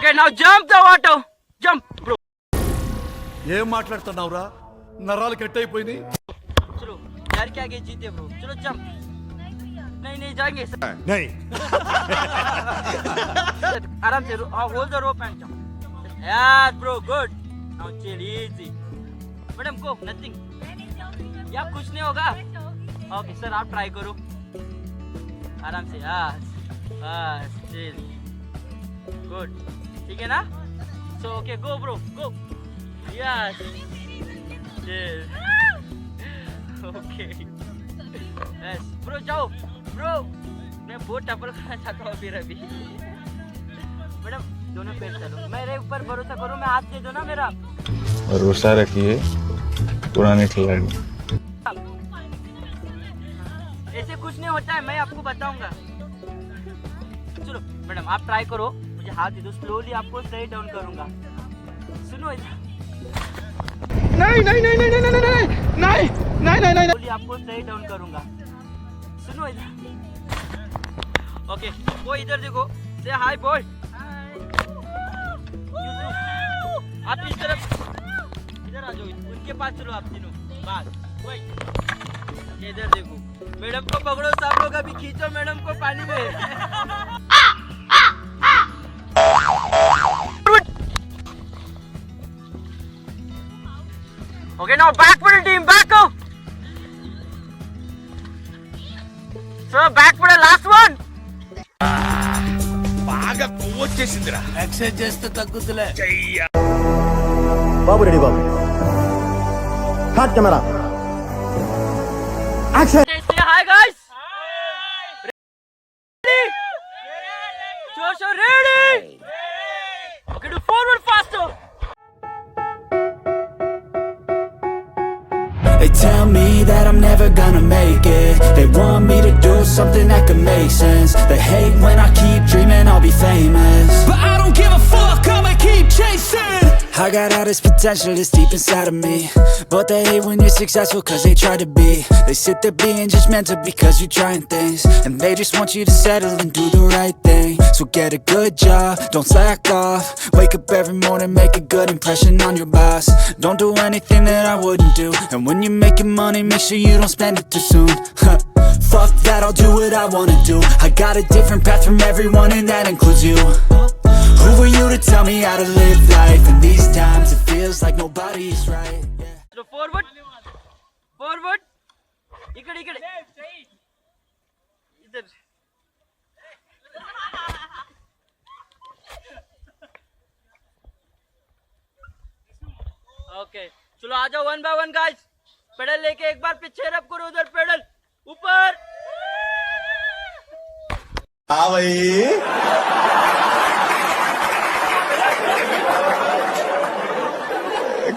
Okay, now jump the water. Jump, bro. ఏం మాట్లాడుతున్నావురా? నరాలు కట్ అయిపోయినాయి. चलो यार क्या आगे जीते ब्रो. चलो jump. नहीं जाएंगे सर. नहीं. आराम से hold the rope and jump. Yeah, bro, good. Now chill, easy. Madam को nothing. या कुछ नहीं होगा. Okay सर आप ट्राई करो. आराम से. बस chill. Good. ठीक है ना? So okay, go bro, go. Yes. Chill. Okay. Yes. Bro जाओ. Bro. मैं बहुत टपल खाना चाहता हूँ फिर अभी. मैडम दोनों पैर चलो. मेरे ऊपर भरोसा करो. मैं हाथ दे दो ना मेरा. भरोसा रखिए पुराने खिलाड़ी. ऐसे कुछ नहीं होता है. मैं आपको बताऊंगा. चलो मैडम आप ट्राई करो. मुझे हाथ दे दो. स्लोली आपको सही डाउन करूंगा. सुनो इधर. नहीं स्लोली आपको सही डाउन करूंगा. सुनो इधर. ओके वो इधर देखो. से हाय बॉय. आप इस तरफ इधर आ जाओ. उनके पास चलो आप तीनों. बस वही. इधर देखो. मैडम को पकड़ो. सब लोग अभी खींचो मैडम को पानी में. Okay, now back pedal team, back up. So back pedal, last one. బాగా కొవ్వొచ్చేసిందిరా. ఎక్సర్సైజ్ చేస్తే తగ్గుతులే. బాబు రెడీ బాబు. Cut camera. Action. Say hi guys. Ready? Josh, ready? Okay, do forward faster. They tell me that I'm never gonna make it. They want me to do something that could make sense. They hate when I keep dreaming I'll be famous, but I don't give a fuck, I'ma keep chasing. I got all this potential that's deep inside of me, but they hate when you're successful cause they try to be. They sit there being judgmental because you're trying things, and they just want you to settle and do the right thing. So get a good job, don't slack off. Wake up every morning, make a good impression on your boss. Don't do anything that I wouldn't do, and when you're making money, make sure you don't spend it too soon. Fuck that, I'll do what I wanna do. I got a different path from everyone and that includes you. Who are you to tell me how to live life? In these times it feels like nobody is right. So forward. इकड़ इधर. Okay, चलो आ जाओ 1 by 1 guys. Pedal लेके एक बार पीछे रब करो. उधर pedal ऊपर. हाँ भाई.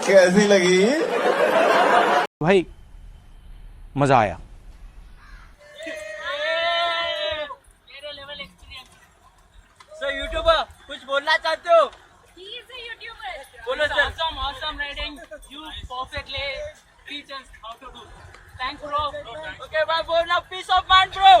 कैसी लगी भाई? मजा आया. मेरे लेवल एक्सपीरियंस. सो यूट्यूबर कुछ बोलना चाहते हो? बोलो sir. Awesome riding. You perfectly teach us how to do. Thanks bro. Okay bye. Now peace of mind bro.